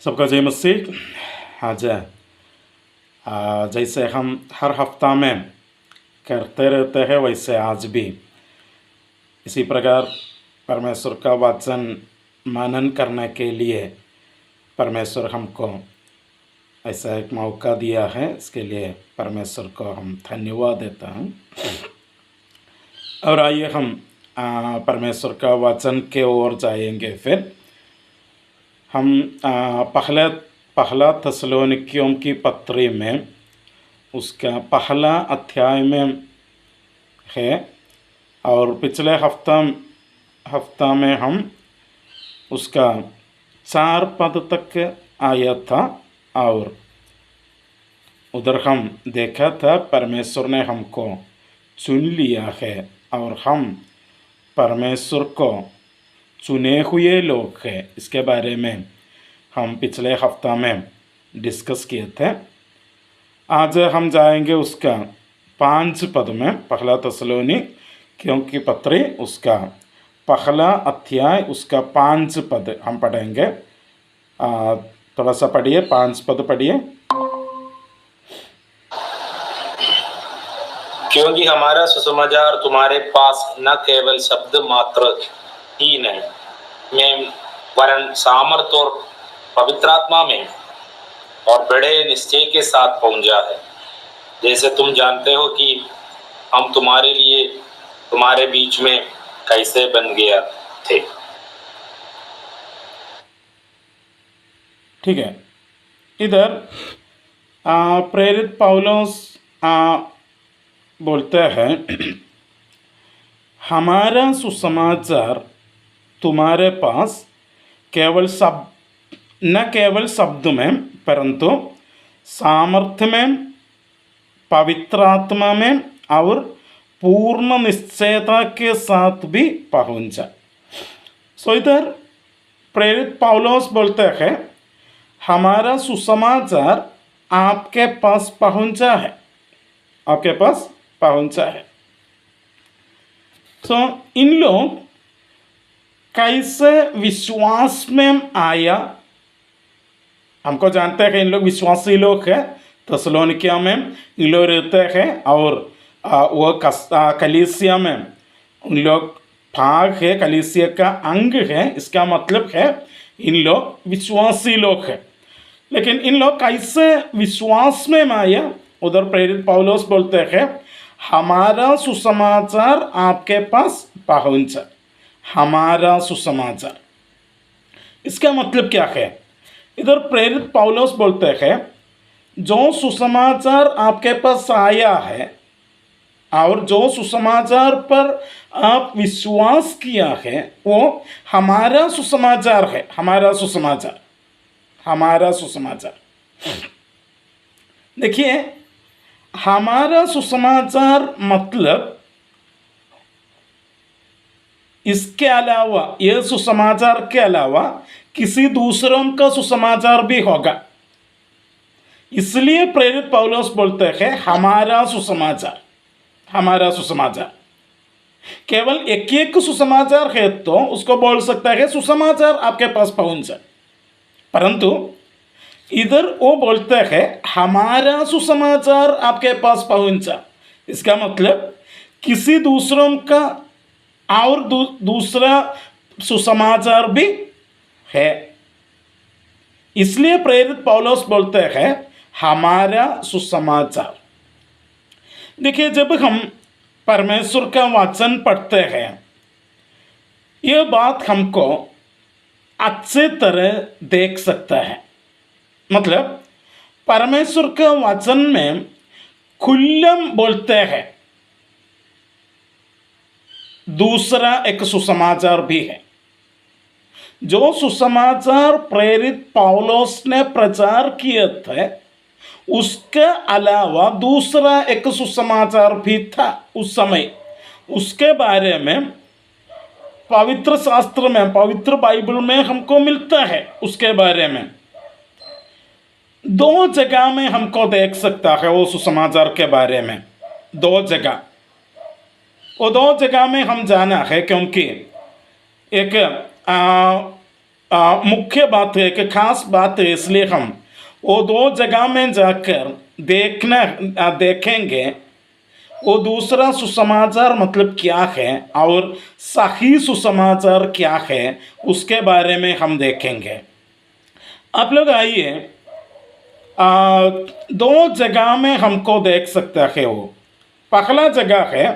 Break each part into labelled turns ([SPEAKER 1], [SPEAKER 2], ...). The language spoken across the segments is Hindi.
[SPEAKER 1] सबका जय मसीह। आज जैसे हम हर हफ्ता में करते रहते हैं वैसे आज भी इसी प्रकार परमेश्वर का वचन मनन करने के लिए परमेश्वर हमको ऐसा एक मौका दिया है। इसके लिए परमेश्वर को हम धन्यवाद देता हैं। और आइए हम परमेश्वर का वचन के ओर जाएंगे। फिर हम पहला थिस्सलुनीकियों की पत्री में उसका पहला अध्याय में है और पिछले हफ्ता में हम उसका 4 पद तक आया था और उधर हम देखा था परमेश्वर ने हमको चुन लिया है और हम परमेश्वर को चुने हुए लोग हैं। इसके बारे में हम पिछले हफ्ता में डिस्कस किए थे। आज हम जाएंगे उसका 5 पद में, पहला थिस्सलुनीकियों की पत्री उसका पहला अध्याय उसका 5 पद हम पढ़ेंगे। थोड़ा सा पढ़िए, 5 पद पढ़िए।
[SPEAKER 2] क्योंकि हमारा सुसमाचार तुम्हारे पास न केवल शब्द मात्र ही नहीं में वरन सामर्थ और पवित्र आत्मा में और बड़े निश्चय के साथ पहुंचा है, जैसे तुम जानते हो कि हम तुम्हारे लिए तुम्हारे बीच में कैसे बन गया थे।
[SPEAKER 1] ठीक है, इधर प्रेरित पौलुस बोलते हैं हमारा सुसमाचार तुम्हारे पास न केवल शब्द में परंतु सामर्थ्य में, पवित्र आत्मा में और पूर्ण निश्चयता के साथ भी पहुंचा। सो इधर प्रेरित पौलुस बोलते हैं हमारा सुसमाचार आपके पास पहुंचा है, आपके पास पहुंचा है। सो इन लोग कैसे विश्वास में आया, हमको जानते हैं कि इन लोग विश्वासी लोग हैं। थिस्सलुनीकियों में इन लोग रहते हैं और वो कलीसिया में उन लोग भाग है, कलीसिया का अंग है। इसका मतलब है इन लोग विश्वासी लोग हैं। लेकिन इन लोग कैसे विश्वास में आया, उधर प्रेरित पौलुस बोलते हैं हमारा सुसमाचार आपके पास पहुंचा। हमारा सुसमाचार, इसका मतलब क्या है? इधर प्रेरित पौलुस बोलते हैं जो सुसमाचार आपके पास आया है और जो सुसमाचार पर आप विश्वास किया है वो हमारा सुसमाचार है। हमारा सुसमाचार, हमारा सुसमाचार। देखिए, हमारा सुसमाचार मतलब इसके अलावा, यह सुसमाचार के अलावा किसी दूसरों का सुसमाचार भी होगा। इसलिए प्रेरित पौलुस बोलते हैं हमारा सुसमाचार, हमारा सुसमाचार। केवल एक सुसमाचार है तो उसको बोल सकता है सुसमाचार आपके पास पहुंचा, परंतु इधर वो बोलते हैं हमारा सुसमाचार आपके पास पहुंचा। इसका मतलब किसी दूसरों का और दूसरा सुसमाचार भी है। इसलिए प्रेरित पौलुस बोलते हैं हमारा सुसमाचार। देखिए, जब हम परमेश्वर का वचन पढ़ते हैं यह बात हमको अच्छे तरह देख सकता है। मतलब परमेश्वर का वचन में खुल्लम बोलते हैं दूसरा एक सुसमाचार भी है। जो सुसमाचार प्रेरित पौलुस ने प्रचार किए थे उसके अलावा दूसरा एक सुसमाचार भी था उस समय। उसके बारे में पवित्र शास्त्र में, पवित्र बाइबल में हमको मिलता है। उसके बारे में 2 जगह में हमको देख सकता है वो सुसमाचार के बारे में। 2 जगह, वो 2 जगह में हम जाना है क्योंकि एक मुख्य बात है कि खास बात है, इसलिए हम वो दो जगह में जाकर देखेंगे वो दूसरा सुसमाचार मतलब क्या है और सही सुसमाचार क्या है, उसके बारे में हम देखेंगे। आप लोग आइए, दो जगह में हमको देख सकता है। वो पहला जगह है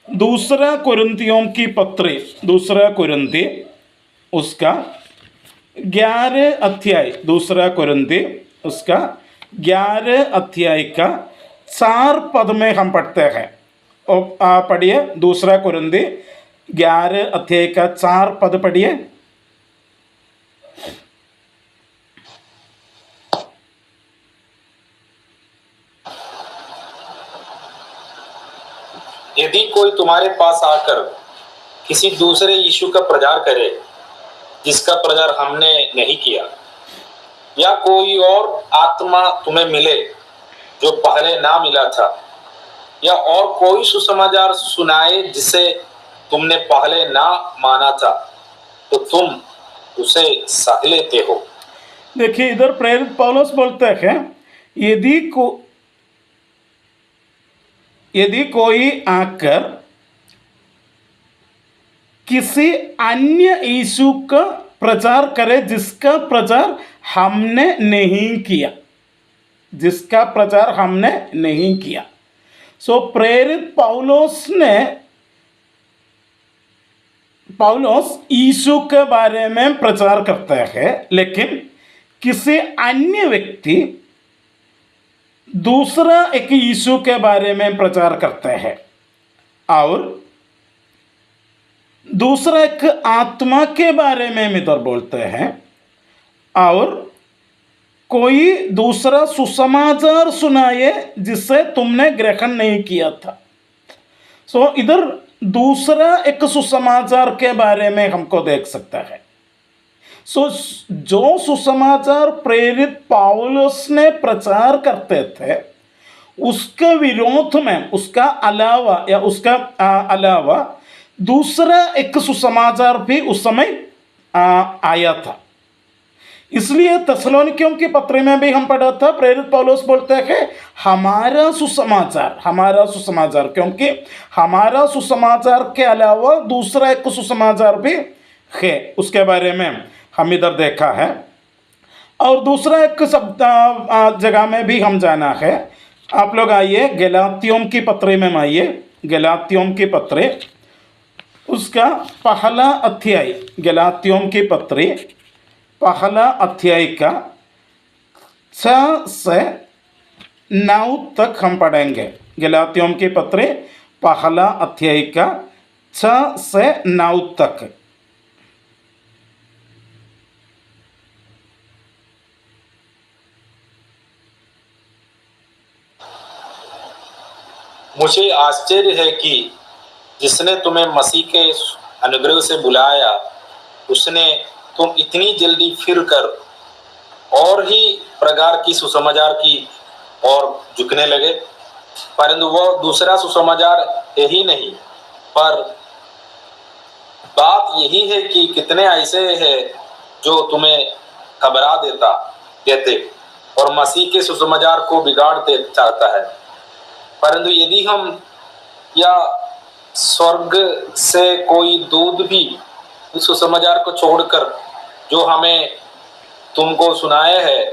[SPEAKER 1] दूसरा कुरिन्थियों की पत्री, दूसरा कुरिन्थी उसका 11 अध्याय, दूसरा कुरिन्थी उसका 11 अध्याय का 4 पद में हम पढ़ते हैं। पढ़िए, दूसरा कुरिन्थी 11 अध्याय का 4 पद पढ़िए।
[SPEAKER 2] यदि कोई तुम्हारे पास आकर किसी दूसरे यीशु का प्रचार करे जिसका प्रचार हमने नहीं किया, या कोई और आत्मा तुम्हें मिले जो पहले ना मिला था, या और कोई सुसमाचार सुनाए जिसे तुमने पहले ना माना था, तो तुम उसे सह लेते हो।
[SPEAKER 1] देखिए, इधर प्रेरित पौलुस बोलते हैं, यदि कोई आकर किसी अन्य यीशु का प्रचार करे जिसका प्रचार हमने नहीं किया, जिसका प्रचार हमने नहीं किया। सो प्रेरित पौलुस यीशु के बारे में प्रचार करता है, लेकिन किसी अन्य व्यक्ति दूसरा एक यीशु के बारे में प्रचार करते हैं और दूसरा एक आत्मा के बारे में इधर बोलते हैं, और कोई दूसरा सुसमाचार सुनाए जिसे तुमने ग्रहण नहीं किया था। सो इधर दूसरा एक सुसमाचार के बारे में हमको देख सकता है। सो जो सुसमाचार प्रेरित पौलुस ने प्रचार करते थे उसके विरोध में, उसका अलावा या उसका अलावा दूसरा एक सुसमाचार भी उस समय आया था। इसलिए थिस्सलुनीकियों की पत्री में भी हम पढ़ा था, प्रेरित पौलुस बोलते हैं हमारा सुसमाचार, क्योंकि हमारा सुसमाचार के अलावा दूसरा एक सुसमाचार भी है, उसके बारे में हम इधर देखा है। और दूसरा एक शब्द जगह में भी हम जाना है। आप लोग आइए गलातियों की पत्री में आइए, गलातियों की पत्री उसका पहला अध्याय, गलातियों की पत्री पहला अध्याय का 6 से 9 तक हम पढ़ेंगे। गलातियों की पत्री पहला अध्याय का 6 से 9 तक।
[SPEAKER 2] मुझे आश्चर्य है कि जिसने तुम्हें मसीह के अनुग्रह से बुलाया, उसने तुम इतनी जल्दी फिर कर और ही प्रकार की सुसमाचार की और झुकने लगे। परंतु वह दूसरा सुसमाचार है ही नहीं, पर बात यही है कि कितने ऐसे हैं जो तुम्हें घबरा देते और मसीह के सुसमाचार को बिगाड़ दे चाहता है। परंतु यदि हम या स्वर्ग से कोई दूत भी उस सुसमाचार को छोड़कर जो हमें तुमको सुनाए है,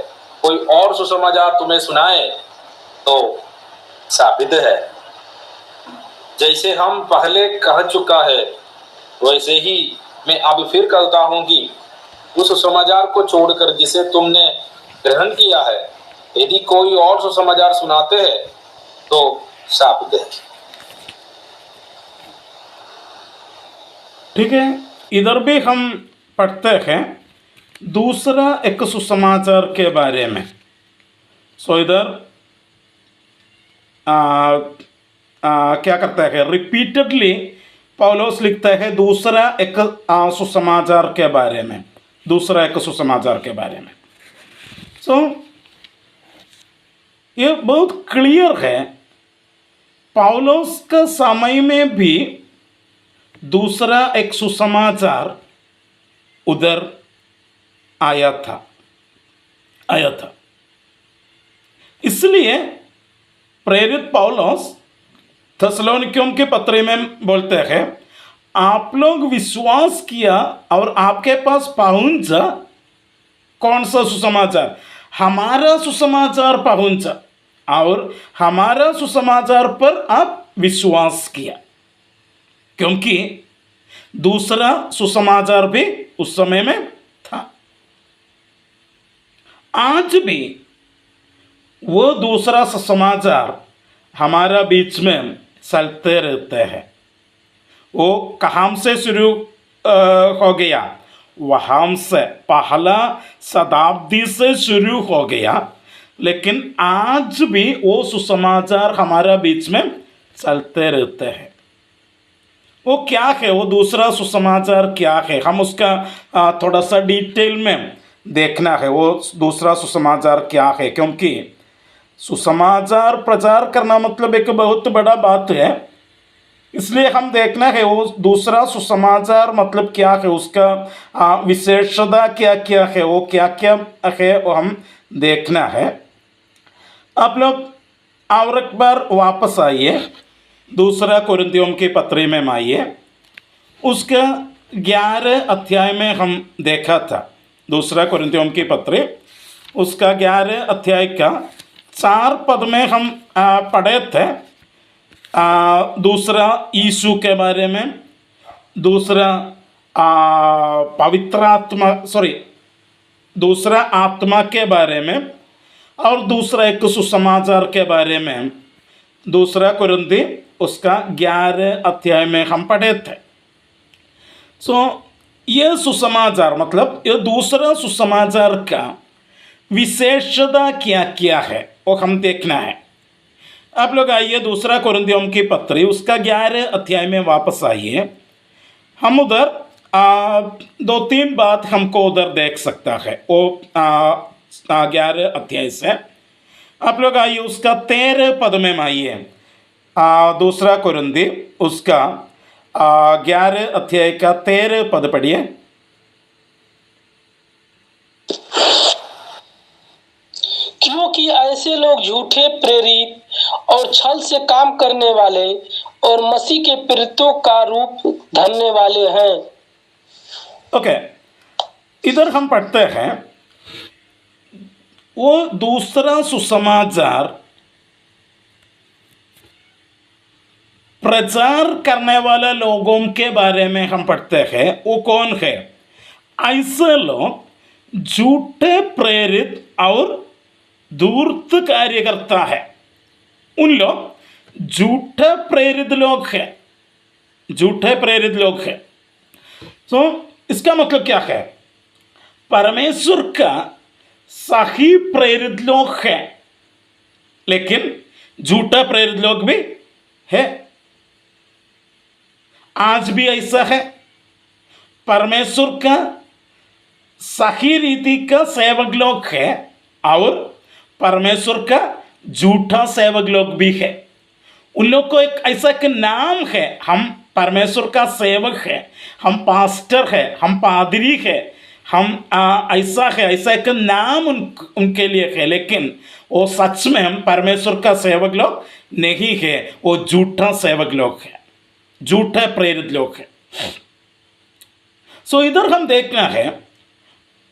[SPEAKER 2] कोई और सुसमाचार तुम्हें सुनाए, तो साबित है। जैसे हम पहले कह चुका है, वैसे ही मैं अब फिर कहता हूं कि उस समाचार को छोड़कर जिसे तुमने ग्रहण किया है, यदि कोई और सुसमाचार सुनाते हैं तो साबित है।
[SPEAKER 1] ठीक है, इधर भी हम पढ़ते हैं दूसरा एक सुसमाचार के बारे में। सो इधर क्या करता है, रिपीटेडली पौलुस लिखता है दूसरा एक सुसमाचार के बारे में, दूसरा एक सुसमाचार के बारे में। सो ये बहुत क्लियर है, पौलुस के समय में भी दूसरा एक सुसमाचार उधर आया था। इसलिए प्रेरित पौलुस थेसलोनिकियों के पत्र में बोलते हैं, आप लोग विश्वास किया और आपके पास पहुंचा कौन सा सुसमाचार? हमारा सुसमाचार पहुंचा और हमारा सुसमाचार पर आप विश्वास किया, क्योंकि दूसरा सुसमाचार भी उस समय में था। आज भी वो दूसरा सुसमाचार हमारा बीच में चलते रहते हैं। वो कहाँ से शुरू हो गया? वहाँ से पहला शताब्दी से शुरू हो गया, लेकिन आज भी वो सुसमाचार हमारा बीच में चलते रहते हैं। वो क्या है? वो दूसरा सुसमाचार क्या है? हम उसका थोड़ा सा डिटेल में देखना है, वो दूसरा सुसमाचार क्या है, क्योंकि सुसमाचार प्रचार करना मतलब एक बहुत बड़ा बात है। इसलिए हम देखना है वो दूसरा सुसमाचार मतलब क्या है, उसका विशेषता क्या क्या है, वो क्या क्या है, वो हम देखना है। आप लोग और एक बार वापस आइए, दूसरा कोरिन्थियों के पत्र में आइए। उसका 11 अध्याय में हम देखा था, दूसरा कोरिन्थियों के पत्र उसका 11 अध्याय का 4 पद में हम पढ़े थे। दूसरा यीशु के बारे में, दूसरा दूसरा आत्मा के बारे में, और दूसरा एक सुसमाचार के बारे में। दूसरा कोरिन्थी उसका 11 अध्याय में हम पढ़े थे। ये सुसमाचार मतलब ये दूसरा सुसमाचार का विशेषता क्या क्या है वो हम देखना है। आप लोग आइए दूसरा कोरिन्थियों की पत्री उसका 11 अध्याय में वापस आइए। हम उधर 2-3 बात हमको उधर देख सकता है वो 11 अध्याय से। आप लोग आइए उसका 13 पद में आइए। दूसरा कोरिन्थी उसका 11 अध्याय का 13 पद पढ़िए।
[SPEAKER 3] क्योंकि ऐसे लोग झूठे प्रेरित और छल से काम करने वाले और मसीह के प्रेरितों का रूप धरने वाले हैं।
[SPEAKER 1] ओके, इधर हम पढ़ते हैं वो दूसरा सुसमाचार प्रचार करने वाले लोगों के बारे में हम पढ़ते हैं। वो कौन है? ऐसे लोग झूठे प्रेरित और धूर्त कार्यकर्ता है। उन लोग झूठे प्रेरित लोग हैं, झूठे प्रेरित लोग हैं। तो इसका मतलब क्या है? परमेश्वर का सही प्रेरित लोग हैं, लेकिन झूठा प्रेरित लोग भी है। आज भी ऐसा है। परमेश्वर का सही रीति का सेवक लोग है और परमेश्वर का झूठा सेवक लोग भी है। उन लोग को एक ऐसा एक नाम है, हम परमेश्वर का सेवक है, हम पास्टर है, हम पादरी है, हम ऐसा है, ऐसा एक नाम उनके लिए है, लेकिन वो सच में हम परमेश्वर का सेवक लोग नहीं है। वो झूठा सेवक लोग है, झूठा प्रेरित लोग है। इधर हम देखना है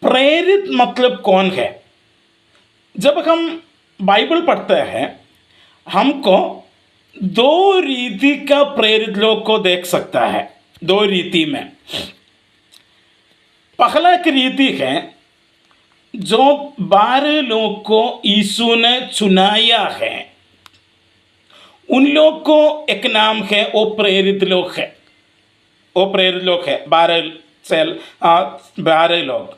[SPEAKER 1] प्रेरित मतलब कौन है। जब हम बाइबल पढ़ते हैं हमको 2 रीति का प्रेरित लोग को देख सकता है। 2 रीति में पहला एक रीति है जो 12 लोग को यीशु ने चुनाया है, उन लोग को एक नाम है, वो प्रेरित लोग है। वो प्रेरित लोग है 12 लोग।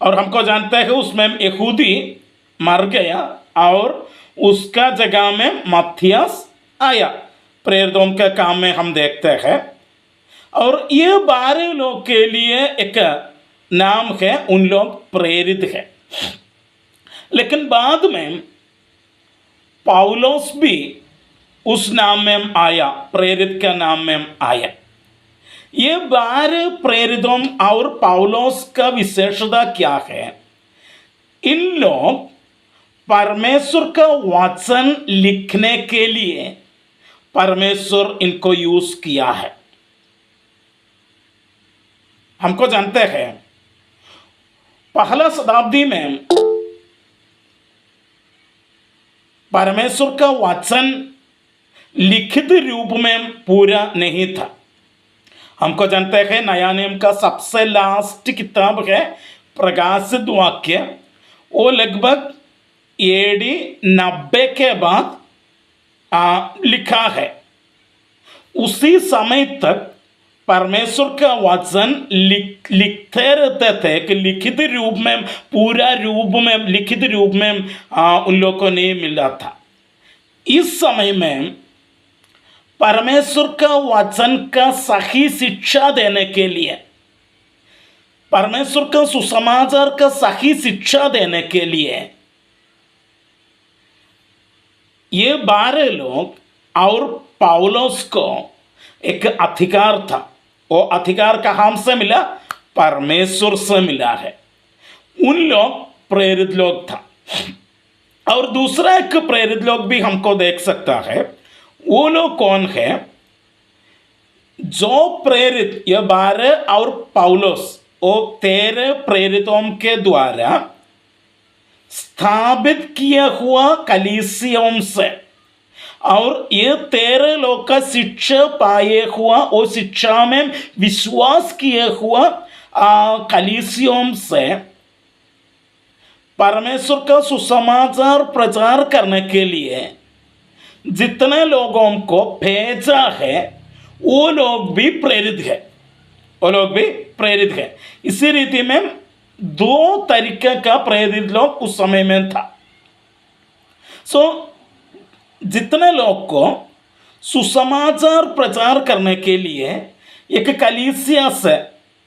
[SPEAKER 1] और हमको जानता है उसमें यहूदी मर गया और उसका जगह में मत्थियास आया। प्रेरितों के काम में हम देखते हैं। और ये 12 लोग के लिए एक नाम है, उन लोग प्रेरित है। लेकिन बाद में पौलुस भी उस नाम में आया, प्रेरित का नाम में आया। ये 12 प्रेरितों और पौलुस का विशेषता क्या है? इन लोग परमेश्वर का वचन लिखने के लिए परमेश्वर इनको यूज किया है। हमको जानते हैं पहला शताब्दी में परमेश्वर का वचन लिखित रूप में पूरा नहीं था। हमको जानते हैं नया नियम का सबसे लास्ट किताब है प्रकाशित वाक्य, वो लगभग AD 90 के बाद लिखा है। उसी समय तक परमेश्वर का वचन लिखते रहते थे कि लिखित रूप में, पूरा रूप में, लिखित रूप में उन लोगों को नहीं मिला था। इस समय में परमेश्वर का वचन का सही शिक्षा देने के लिए, परमेश्वर का सुसमाचार का सही शिक्षा देने के लिए ये 12 लोग और पौलुस को एक अधिकार था। वो अधिकार कहाँ से मिला? परमेश्वर से मिला है। उन लोग प्रेरित लोग था। और दूसरा एक प्रेरित लोग भी हमको देख सकता है। वो लोग कौन है? जो प्रेरित, ये 12 और पौलुस, वो 13 प्रेरितों के द्वारा स्थापित किया हुआ कलीसियों से, और ये 13 लोग का शिक्षा पाए हुआ, वो शिक्षा में विश्वास किए हुआ कलीसियों से परमेश्वर का सुसमाचार प्रचार करने के लिए जितने लोगों को भेजा है वो लोग भी प्रेरित है। वो लोग भी प्रेरित है। इसी रीति में 2 तरीके का प्रेरित लोग उस समय में था। जितने लोग को सुसमाचार प्रचार करने के लिए एक कलीसिया से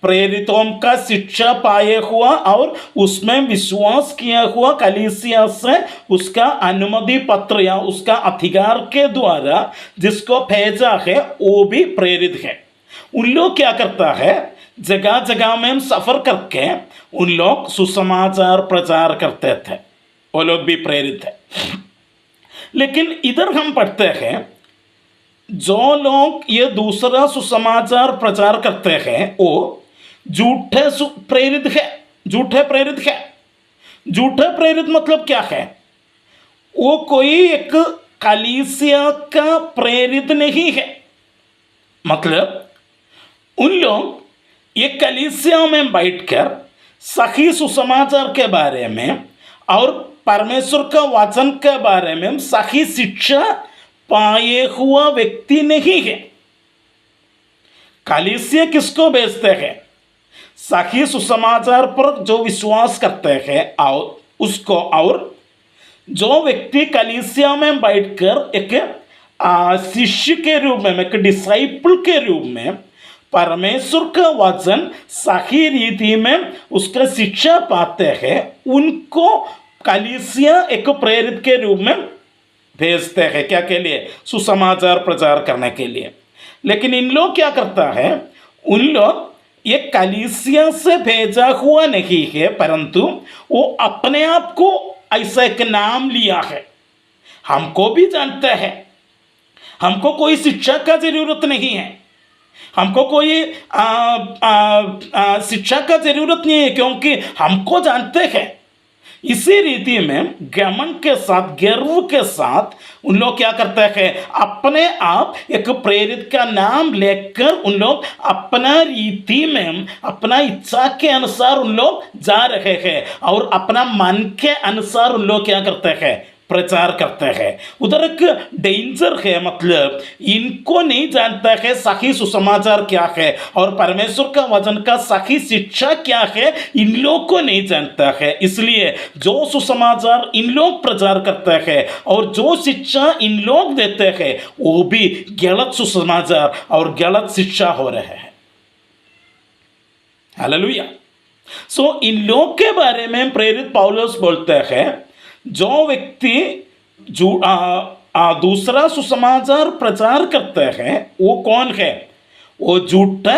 [SPEAKER 1] प्रेरितों का शिक्षा पाए हुआ और उसमें विश्वास किया हुआ कलीसिया से उसका अनुमति पत्र या उसका अधिकार के द्वारा जिसको भेजा है वो भी प्रेरित है। उन लोग क्या करता है? जगह जगह में सफ़र करके उन लोग सुसमाचार प्रचार करते थे। वो लोग भी प्रेरित है। लेकिन इधर हम पढ़ते हैं जो लोग ये दूसरा सुसमाचार प्रचार करते हैं वो झूठे प्रेरित है। झूठे प्रेरित है। झूठे प्रेरित मतलब क्या है? वो कोई एक कलीसिया का प्रेरित नहीं है। मतलब उन लोग एक कलीसिया में बैठकर सही सुसमाचार के बारे में और परमेश्वर का वचन के बारे में सही शिक्षा पाए हुआ व्यक्ति नहीं है। कलीसिया किसको भेजते हैं? सही सुसमाचार पर जो विश्वास करते हैं और उसको, और जो व्यक्ति कलीसिया में बैठकर एक शिष्य के रूप में, एक डिसाइपल के रूप में परमेश्वर का वचन सही रीति में उसका शिक्षा पाते हैं, उनको कलीसिया एक प्रेरित के रूप में भेजते हैं। क्या के लिए? सुसमाचार प्रचार करने के लिए। लेकिन इन लोग क्या करता है? उन लोग ये कलीसिया से भेजा हुआ नहीं है, परंतु वो अपने आप को ऐसा एक नाम लिया है। हमको भी जानते हैं, हमको कोई शिक्षा का जरूरत नहीं है, हमको कोई शिक्षा का जरूरत नहीं है, क्योंकि हमको जानते हैं। इसी रीति में घमंड के साथ, गर्व के साथ उन लोग क्या करते हैं? अपने आप एक प्रेरित का नाम लेकर उन लोग अपना रीति में, अपना इच्छा के अनुसार उन लोग जा रहे हैं और अपना मन के अनुसार उन लोग क्या करते हैं? प्रचार करते हैं। उधर एक डेंजर है। मतलब इनको नहीं जानता है सही सुसमाचार क्या है और परमेश्वर का वचन का सही शिक्षा क्या है, इन लोग को नहीं जानता है। इसलिए जो सुसमाचार इन लोग प्रचार करते हैं और जो शिक्षा इन लोग देते हैं वो भी गलत सुसमाचार और गलत शिक्षा हो रहे हैं। हालेलुया। इन लोग के बारे में प्रेरित पौलुस बोलते हैं, जो व्यक्ति दूसरा सुसमाचार प्रचार करते हैं वो कौन है? वो झूठा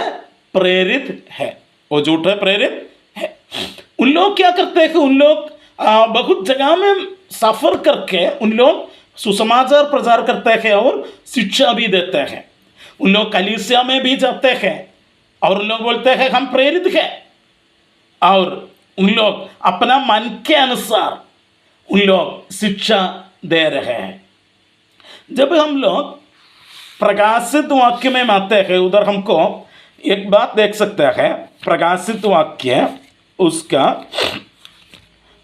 [SPEAKER 1] प्रेरित है, वो झूठा प्रेरित है। उन लोग क्या करते हैं कि उन लोग बहुत जगह में सफ़र करके उन लोग सुसमाचार प्रचार करते हैं और शिक्षा भी देते हैं। उन लोग कलीसिया में भी जाते हैं और उन लोग बोलते हैं हम प्रेरित हैं, और उन लोग अपना मन के अनुसार उन लोग शिक्षा दे रहे हैं। जब हम लोग प्रकाशित वाक्य में आते हैं, उधर हमको एक बात देख सकते हैं। प्रकाशित वाक्य उसका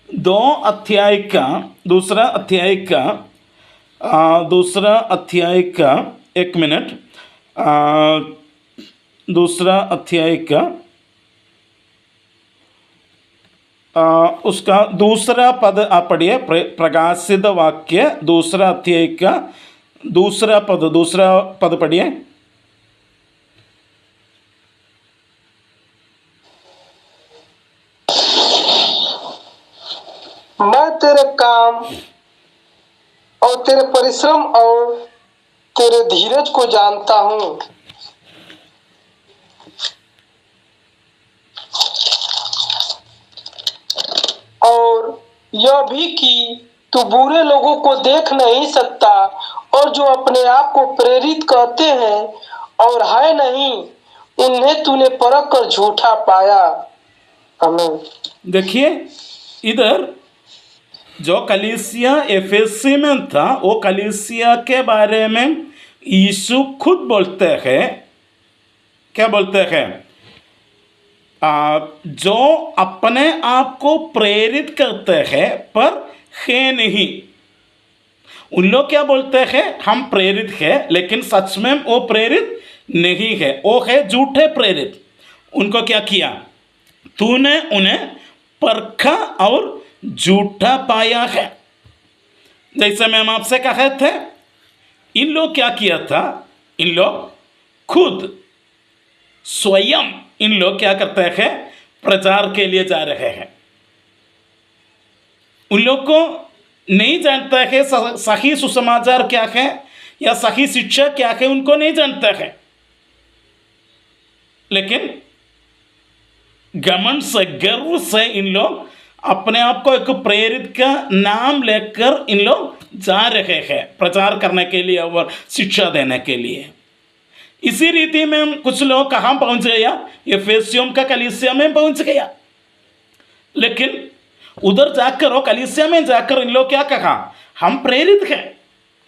[SPEAKER 1] 2 अध्याय का दूसरा अध्याय का 1 मिनट, दूसरा अध्याय का उसका दूसरा पद आप पढ़िए। प्रकाशित वाक्य दूसरा अध्याय का दूसरा पद पढ़िए।
[SPEAKER 3] मैं तेरे काम और तेरे परिश्रम और तेरे धीरज को जानता हूँ, और यह भी कि तू बुरे लोगों को देख नहीं सकता, और जो अपने आप को प्रेरित कहते हैं और है नहीं, उन्हें तूने परख कर झूठा पाया। आमीन।
[SPEAKER 1] देखिए, इधर जो कलीसिया एफेसी में था, वो कलीसिया के बारे में यीशु खुद बोलते हैं। क्या बोलते हैं? जो अपने आप को प्रेरित करते हैं पर है नहीं। उन लोग क्या बोलते हैं? हम प्रेरित हैं, लेकिन सच में वो प्रेरित नहीं है, वो है झूठे प्रेरित। उनको क्या किया? तूने उन्हें परखा और झूठा पाया है। जैसे मैं आपसे कहे थे, इन लोग क्या किया था? इन लोग खुद स्वयं इन लोग क्या करते हैं? प्रचार के लिए जा रहे हैं। उन लोग को नहीं जानता है सही सुसमाचार क्या है या सही शिक्षा क्या है, उनको नहीं जानता है, लेकिन घमंड से, गर्व से इन लोग अपने आप को एक प्रेरित का नाम लेकर इन लोग जा रहे हैं प्रचार करने के लिए और शिक्षा देने के लिए। इसी रीति में कुछ लोग कहाँ पहुँच गया? एफेसियम का कलीसिया में पहुँच गया, लेकिन उधर जाकर वो कलीसिया में जाकर इन लोग क्या कहा? हम प्रेरित हैं,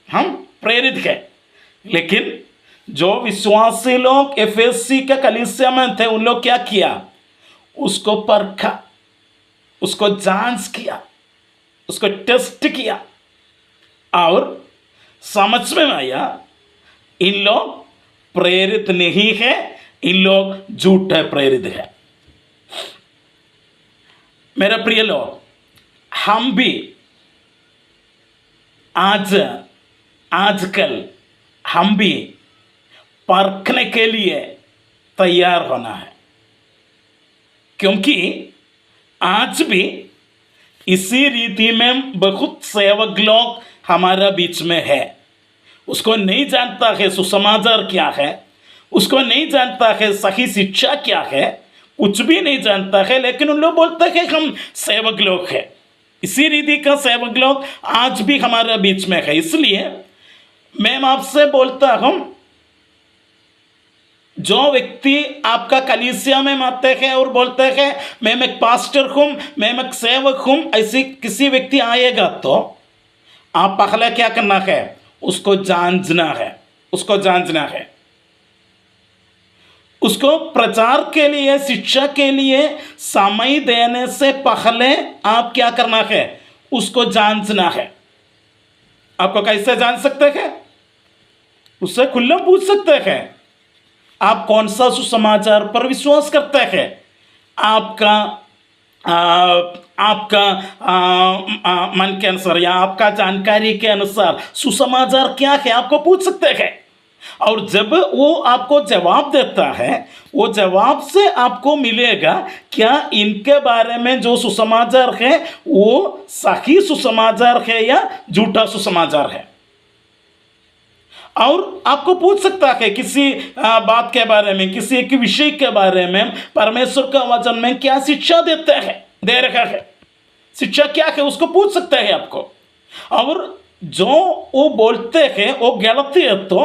[SPEAKER 1] हम प्रेरित हैं। लेकिन जो विश्वासी लोग एफेसी के कलीसिया में थे, उन लोग क्या किया? उसको परखा, उसको जांच किया, उसको टेस्ट किया, और समझ में आया इन लोग प्रेरित नहीं है, इन लोग झूठे प्रेरित है। मेरे प्रिय लोग, हम भी आजकल हम भी परखने के लिए तैयार होना है, क्योंकि आज भी इसी रीति में बहुत सेवक लोग हमारा बीच में है। उसको नहीं जानता है सुसमाचार क्या है, उसको नहीं जानता है सही शिक्षा क्या है, कुछ भी नहीं जानता है, लेकिन उन लोग बोलते हैं हम सेवक लोग हैं। इसी रीति का सेवक लोग आज भी हमारे बीच में है। इसलिए मैं आपसे बोलता हूँ, जो व्यक्ति आपका कलीसिया में आते हैं और बोलते हैं मैं एक पास्टर हूँ, मैं एक सेवक हूँ, ऐसी किसी व्यक्ति आएगा तो आप पहले क्या करना है? उसको जांचना है, उसको जांचना है। उसको प्रचार के लिए, शिक्षा के लिए समय देने से पहले आप क्या करना है? उसको जांचना है। आपको कैसे जान सकते हैं? उससे खुला पूछ सकते हैं आप कौन सा सुसमाचार पर विश्वास करते हैं। आपका मन के अनुसार या आपका जानकारी के अनुसार सुसमाचार क्या है, आपको पूछ सकते हैं। और जब वो आपको जवाब देता है, वो जवाब से आपको मिलेगा क्या इनके बारे में जो सुसमाचार है वो सही सुसमाचार है या झूठा सुसमाचार है। और आपको पूछ सकता है किसी बात के बारे में, किसी एक विषय के बारे में परमेश्वर का वचन में क्या शिक्षा देता है, दे रखा है, शिक्षा क्या है, उसको पूछ सकता है आपको। और जो वो बोलते हैं वो गलत है तो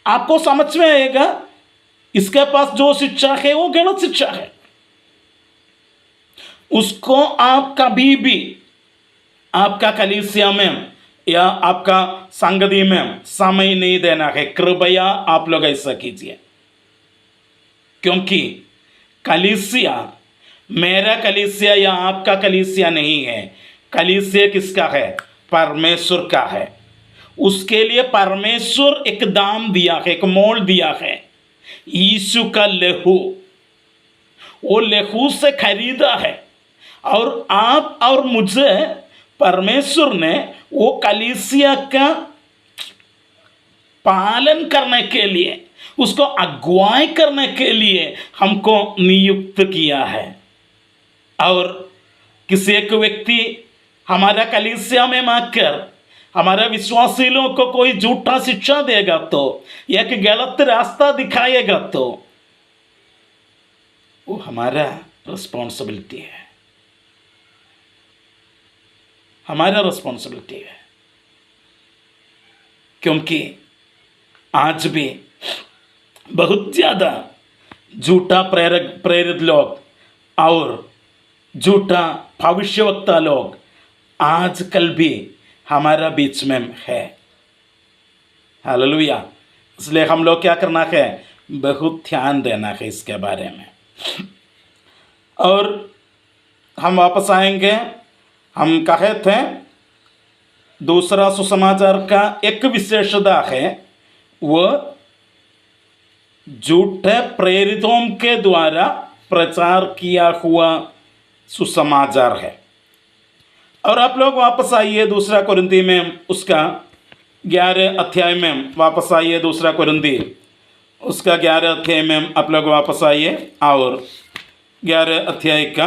[SPEAKER 1] आपको समझ में आएगा इसके पास जो शिक्षा है वो गलत शिक्षा है। उसको आप कभी भी आपका कलीसिया में या आपका संगति में समय नहीं देना है। कृपया आप लोग ऐसा कीजिए, क्योंकि कलीसिया मेरा कलीसिया या आपका कलीसिया नहीं है। कलीसिया किसका है? परमेश्वर का है। उसके लिए परमेश्वर एक दाम दिया है, एक मोल दिया है, यीशु का लहू। वो लहू से खरीदा है और आप और मुझे परमेश्वर ने वो कलीसिया का पालन करने के लिए, उसको अगुवाई करने के लिए हमको नियुक्त किया है। और किसी एक व्यक्ति हमारा कलीसिया में आकर हमारे विश्वासी लोगों को कोई झूठा शिक्षा देगा तो, एक गलत रास्ता दिखाएगा तो वो हमारा रिस्पॉन्सिबिलिटी है, हमारा रिस्पॉन्सिबिलिटी है। क्योंकि आज भी बहुत ज़्यादा झूठा प्रेरित लोग और झूठा भविष्यवक्ता लोग आजकल भी हमारा बीच में है। हालेलुया। इसलिए हम लोग क्या करना है? बहुत ध्यान देना है इसके बारे में। और हम वापस आएंगे, हम कहे थे दूसरा सुसमाचार का एक विशेषता है, वो झूठे प्रेरितों के द्वारा प्रचार किया हुआ सुसमाचार है। और आप लोग वापस आइए दूसरा कुरिन्ती में, उसका 11 अध्याय में वापस आइए। दूसरा कुरिन्ती उसका 11 अध्याय में आप लोग वापस आइए और 11 अध्याय का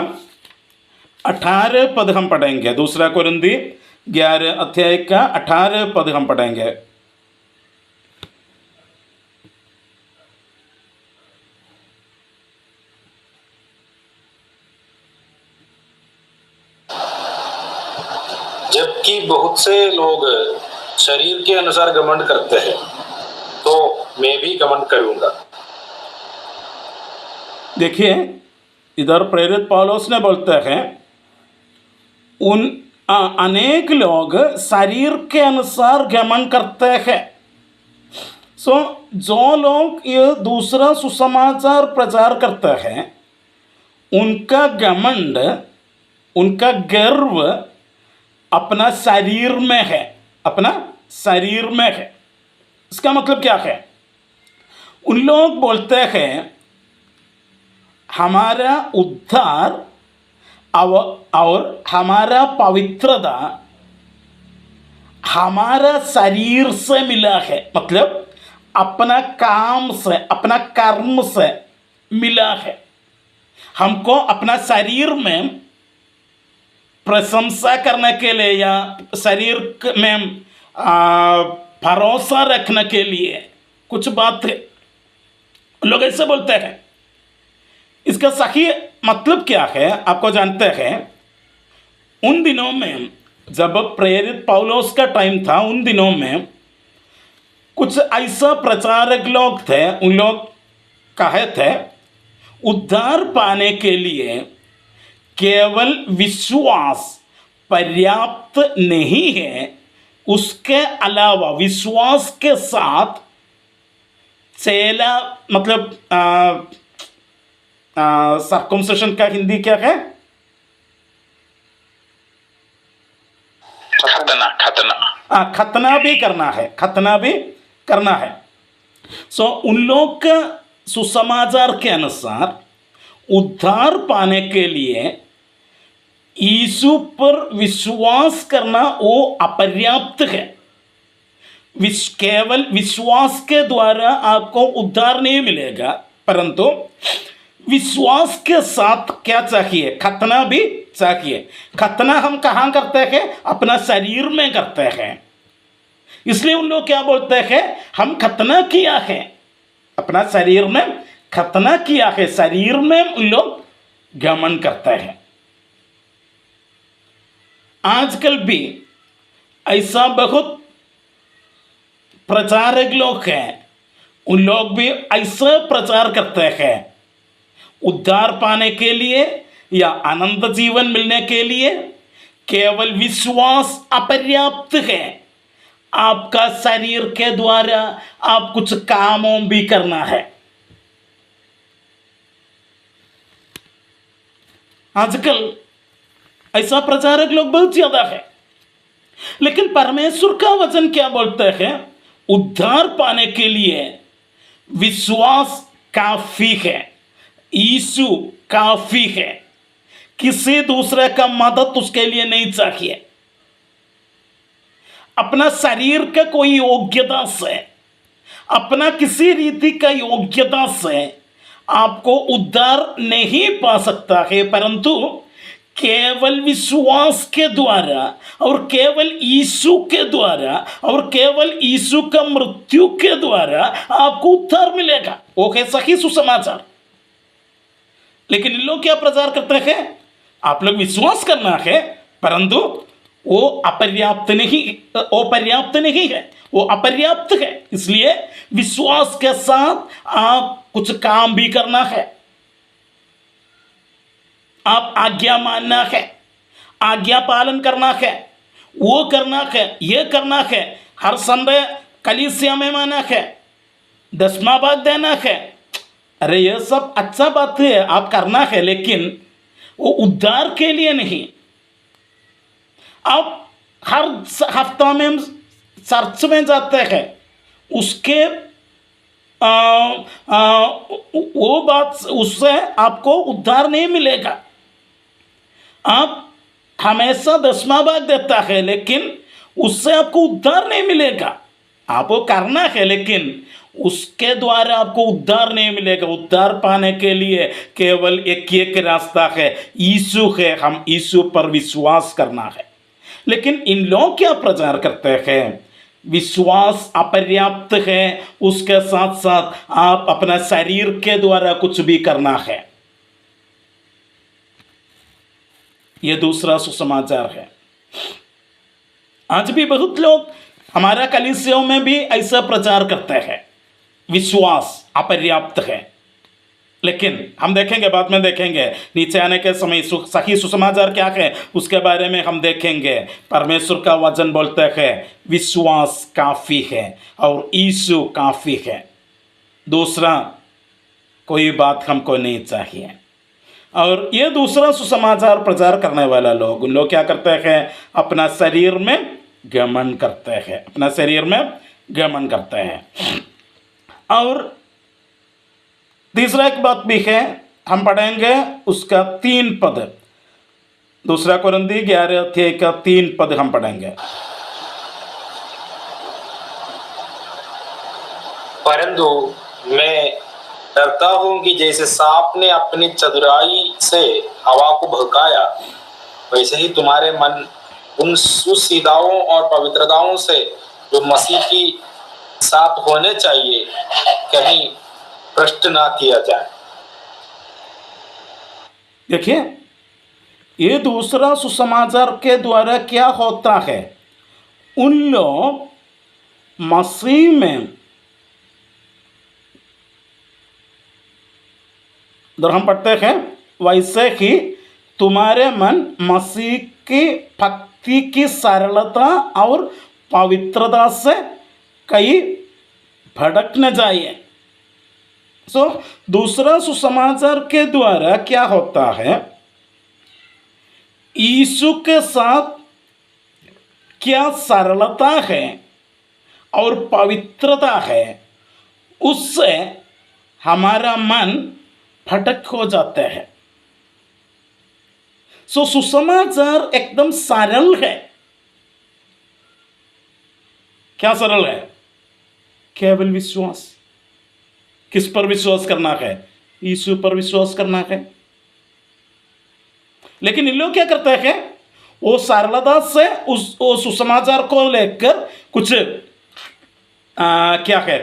[SPEAKER 1] 18 पद हम पढ़ेंगे। दूसरा कुरिन्ती 11 अध्याय का 18 पद हम पढ़ेंगे।
[SPEAKER 2] जबकि बहुत से लोग शरीर के अनुसार घमंड करते हैं, तो मैं भी घमंड करूंगा।
[SPEAKER 1] देखिए, इधर प्रेरित पौलुस ने बोलते हैं उन अनेक लोग शरीर के अनुसार घमंड करते हैं। जो लोग ये दूसरा सुसमाचार प्रचार करते हैं, उनका घमंड, उनका गर्व अपना शरीर में है, अपना शरीर में है। इसका मतलब क्या है? उन लोग बोलते हैं हमारा उद्धार और हमारा पवित्रता हमारा शरीर से मिला है, मतलब अपना काम से, अपना कर्म से मिला है। हमको अपना शरीर में प्रशंसा करने के लिए या शरीर में भरोसा रखने के लिए कुछ बात है, लोग ऐसे बोलते हैं। इसका सही मतलब क्या है आपको जानते हैं? उन दिनों में जब प्रेरित पौलुस का टाइम था, उन दिनों में कुछ ऐसा प्रचारक लोग थे, उन लोग कहे थे उद्धार पाने के लिए केवल विश्वास पर्याप्त नहीं है, उसके अलावा विश्वास के साथ चेला, मतलब सर्कमसिशन का हिंदी क्या है? खतना भी करना है, खतना भी करना है। उन लोग का सुसमाचार के अनुसार उद्धार पाने के लिए यीशु पर विश्वास करना वो अपर्याप्त है। केवल विश्वास के द्वारा आपको उद्धार नहीं मिलेगा, परंतु विश्वास के साथ क्या चाहिए? खतना भी चाहिए। खतना हम कहाँ करते हैं? अपना शरीर में करते हैं। इसलिए उन लोग क्या बोलते हैं, हम खतना किया है, अपना शरीर में खतना किया है, शरीर में उन लोग घमंड करते हैं। आजकल भी ऐसा बहुत प्रचारक लोग हैं, उन लोग भी ऐसा प्रचार करते हैं, उद्धार पाने के लिए या अनंत जीवन मिलने के लिए केवल विश्वास अपर्याप्त है, आपका शरीर के द्वारा आप कुछ कामों भी करना है। आजकल ऐसा प्रचारक लोग बहुत ज्यादा है, लेकिन परमेश्वर का वचन क्या बोलता है, उद्धार पाने के लिए विश्वास काफी है, यीशु काफी है, किसी दूसरे का मदद उसके लिए नहीं चाहिए। अपना शरीर का कोई योग्यता से, अपना किसी रीति का योग्यता से आपको उद्धार नहीं पा सकता है, परंतु केवल विश्वास के द्वारा और केवल यीशु के द्वारा और केवल यीशु का मृत्यु के द्वारा आपको उद्धार मिलेगा। वो है सही सुसमाचार। लेकिन इन लोग क्या प्रचार करते हैं, आप लोग विश्वास करना है, परंतु वो अपर्याप्त नहीं, वो पर्याप्त नहीं है, वो अपर्याप्त है। इसलिए विश्वास के साथ आप कुछ काम भी करना है, आप आज्ञा मानना है, आज्ञा पालन करना है, वो करना है, ये करना है, हर संडे कलीसिया में माना है, 10वां भाग देना है। अरे ये सब अच्छा बात है, आप करना है, लेकिन वो उद्धार के लिए नहीं। आप हर हफ्ता में चर्च में जाते हैं, उसके वो बात, उससे आपको उद्धार नहीं मिलेगा। आप हमेशा 10वां भाग देता है, लेकिन उससे आपको उद्धार नहीं मिलेगा। आपको करना है, लेकिन उसके द्वारा आपको उद्धार नहीं मिलेगा। उद्धार पाने के लिए केवल एक रास्ता है, यीशु है, हम यीशु पर विश्वास करना है। लेकिन इन लोग क्या प्रचार करते हैं, विश्वास अपर्याप्त है, उसके साथ साथ आप अपना शरीर के द्वारा कुछ भी करना है। यह दूसरा सुसमाचार है। आज भी बहुत लोग हमारा कलीसियों में भी ऐसा प्रचार करते हैं, विश्वास अपर्याप्त है। लेकिन हम देखेंगे, बाद में देखेंगे, नीचे आने के समय सही सुसमाचार क्या है उसके बारे में हम देखेंगे। परमेश्वर का वचन बोलते हैं विश्वास काफ़ी है और यीशु काफ़ी है, दूसरा कोई बात हमको नहीं चाहिए। और ये दूसरा सुसमाचार प्रचार करने वाला लोग, उन लोग क्या करते हैं, अपना शरीर में घमंड करते हैं, अपना शरीर में घमंड करते हैं। और तीसरा एक बात भी है, हम पढ़ेंगे उसका 3 पद, दूसरा कोरिन्थी 11 अध्याय का 3 पद हम पढ़ेंगे।
[SPEAKER 2] परंतु मैं डरता हूं कि जैसे सांप ने अपनी चतुराई से हवा को भड़काया, वैसे ही तुम्हारे मन उन सुसीधाओं और पवित्रताओं से जो मसीह की साथ होने चाहिए कहीं भ्रष्ट ना किया जाए।
[SPEAKER 1] देखिए, ये दूसरा सुसमाचार के द्वारा क्या होता है, उन लोग मसीह में, जब हम पढ़ते हैं वैसे ही तुम्हारे मन मसीह की भक्ति की सरलता और पवित्रता से कहीं भड़क न जाए। दूसरा सुसमाचार के द्वारा क्या होता है, यीशु के साथ क्या सरलता है और पवित्रता है, उससे हमारा मन भटक हो जाते हैं। सुसमाचार एकदम सरल है। क्या सरल है, केवल विश्वास। किस पर विश्वास करना है, यीशु पर विश्वास करना है। लेकिन इन लोग क्या करते हैं, वो सरलता से उस सुसमाचार को लेकर कुछ क्या है,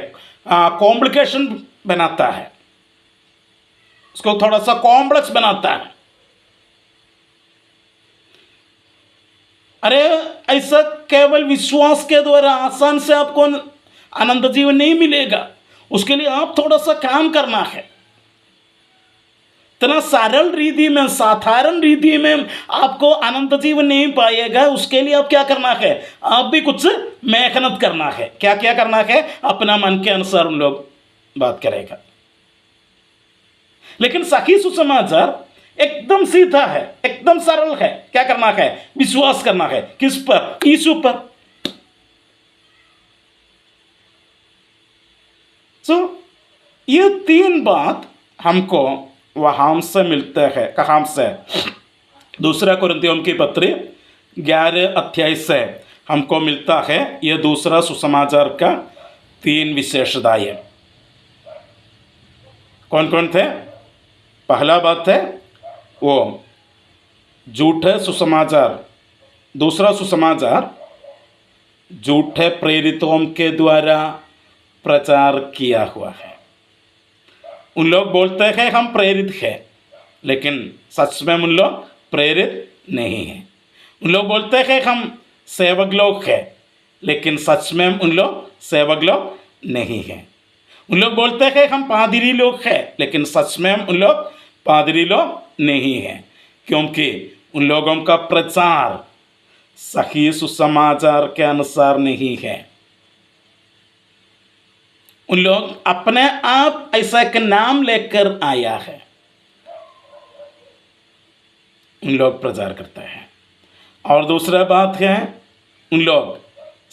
[SPEAKER 1] कॉम्प्लिकेशन बनाता है, उसको थोड़ा सा कॉम्प्लेक्स बनाता है। अरे ऐसा केवल विश्वास के द्वारा आसान से आपको अनंत जीवन नहीं मिलेगा, उसके लिए आप थोड़ा सा काम करना है। इतना सरल रीति में, साधारण रीति में आपको अनंत जीवन नहीं पाएगा। उसके लिए आप क्या करना है, आप भी कुछ मेहनत करना है। क्या क्या करना है, अपना मन के अनुसार उन लोग बात करेगा। लेकिन सही सुसमाचार एकदम सीधा है, एकदम सरल है। क्या करना है, विश्वास करना है। किस पर, यीशु पर। ये तीन बात हमको वहां से मिलते हैं। कहां से, दूसरा कुरिन्थियों की पत्री 11 अध्याय से हमको मिलता है। यह दूसरा सुसमाचार का 3 विशेषताएं कौन कौन थे। पहला बात है वो झूठे सुसमाचार, दूसरा सुसमाचार झूठे प्रेरितों के द्वारा प्रचार किया हुआ है। उन लोग बोलते हैं हम प्रेरित हैं, लेकिन सच में उन लोग प्रेरित नहीं हैं। उन लोग बोलते हैं हम सेवक लोग हैं, लेकिन सच में उन लोग सेवक लोग नहीं हैं। उन लोग बोलते हैं हम पादरी लोग हैं, लेकिन सच में उन लोग पादरी लोग नहीं हैं, क्योंकि उन लोगों का प्रचार सही सुसमाचार के अनुसार नहीं है। उन लोग अपने आप ऐसा एक नाम लेकर आया है, उन लोग प्रचार करते हैं। और दूसरा बात है, उन लोग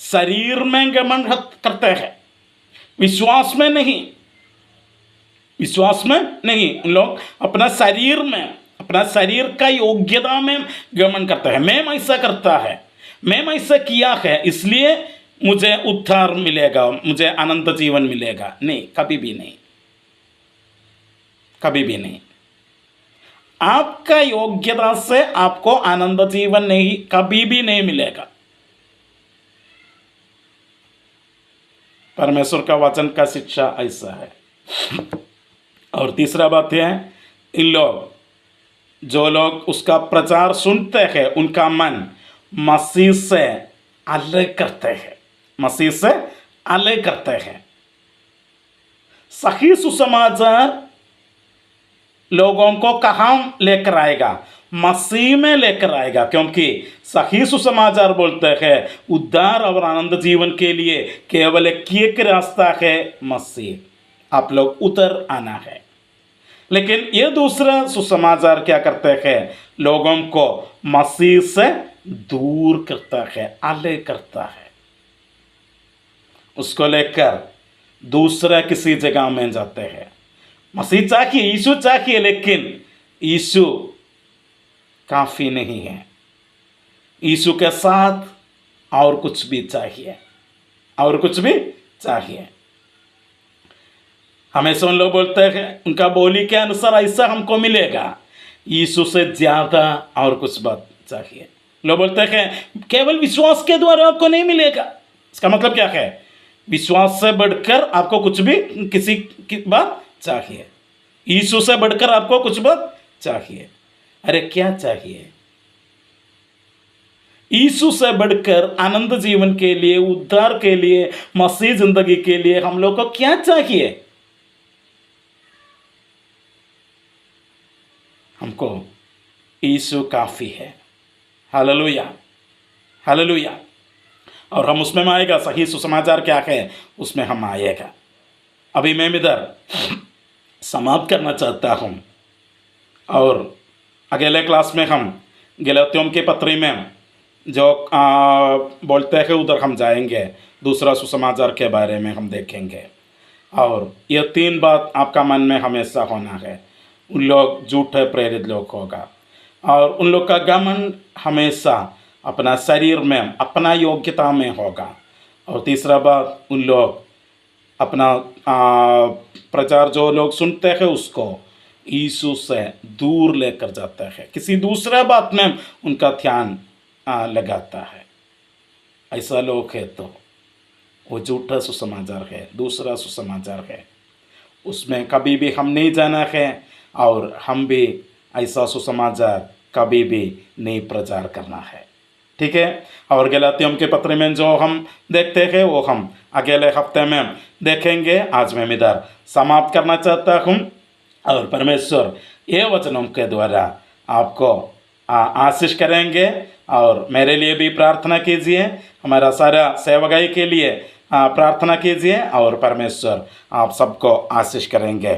[SPEAKER 1] शरीर में गमन करते हैं, विश्वास में नहीं। विश्वास में नहीं, उन लोग अपना शरीर में, अपना शरीर का योग्यता में गमन करता है। मैं ऐसा करता है, मैं ऐसा किया है, इसलिए मुझे उद्धार मिलेगा, मुझे अनंत जीवन मिलेगा। नहीं, कभी भी नहीं, कभी भी नहीं। आपका योग्यता से आपको अनंत जीवन नहीं, कभी भी नहीं मिलेगा। परमेश्वर का वचन का शिक्षा ऐसा है। और तीसरा बात है, इन लोग, जो लोग उसका प्रचार सुनते हैं, उनका मन मसीह से अलग करते हैं, मसीह से अलग करते हैं। सही सुसमाचार लोगों को कहाँ लेकर आएगा, मसीह में लेकर आएगा, क्योंकि सही सुसमाचार बोलते हैं उद्धार और आनंद जीवन के लिए केवल एक रास्ता है, मसीह। आप लोग उतर आना है। लेकिन ये दूसरा सुसमाचार क्या करते हैं, लोगों को मसीह से दूर करता है, अलग करता है। उसको लेकर दूसरा किसी जगह में जाते हैं। मसीह चाहिए, यीशु चाहिए, लेकिन यीशु काफ़ी नहीं है। यीशु के साथ और कुछ भी चाहिए, और कुछ भी चाहिए। हमेशा उन लोग बोलते हैं, उनका बोली के अनुसार ऐसा हमको मिलेगा, यीशु से ज़्यादा और कुछ बात चाहिए। लोग बोलते हैं केवल विश्वास के द्वारा आपको नहीं मिलेगा। इसका मतलब क्या है, विश्वास से बढ़कर आपको कुछ भी, किसी की बात चाहिए। यीशु से बढ़कर आपको कुछ बात चाहिए। अरे क्या चाहिए, यीशु से बढ़कर आनंद जीवन के लिए, उद्धार के लिए, मसीह जिंदगी के लिए हम लोग को क्या चाहिए। हमको यीशु काफ़ी है। Hallelujah, hallelujah. और हम उसमें आएगा, सही सुसमाचार क्या है उसमें हम आएगा। अभी मैं इधर समाप्त करना चाहता हूँ, और अगले क्लास में हम गलातियों के पत्री में जो बोलते हैं उधर हम जाएंगे, दूसरा सुसमाचार के बारे में हम देखेंगे। और ये 3 बात आपका मन में हमेशा होना है। उन लोग झूठे प्रेरित लोग होगा, और उन लोग का गमन हमेशा अपना शरीर में, अपना योग्यता में होगा। और तीसरा बात, उन लोग अपना प्रचार जो लोग सुनते हैं उसको यीशु से दूर लेकर जाता है, किसी दूसरा बात में उनका ध्यान लगाता है। ऐसा लोग है तो वो झूठा सुसमाचार है, दूसरा सुसमाचार है। उसमें कभी भी हम नहीं जाना है और हम भी ऐसा सुसमाचार कभी भी नहीं प्रचार करना है। ठीक है। और गलातियों के पत्र में जो हम देखते हैं वो हम अगले हफ्ते में देखेंगे। आज मैं इधर समाप्त करना चाहता हूँ और परमेश्वर ये वचनों के द्वारा आपको आशीष करेंगे। और मेरे लिए भी प्रार्थना कीजिए, हमारा सारा सेवकाई के लिए प्रार्थना कीजिए और परमेश्वर आप सबको आशीष करेंगे।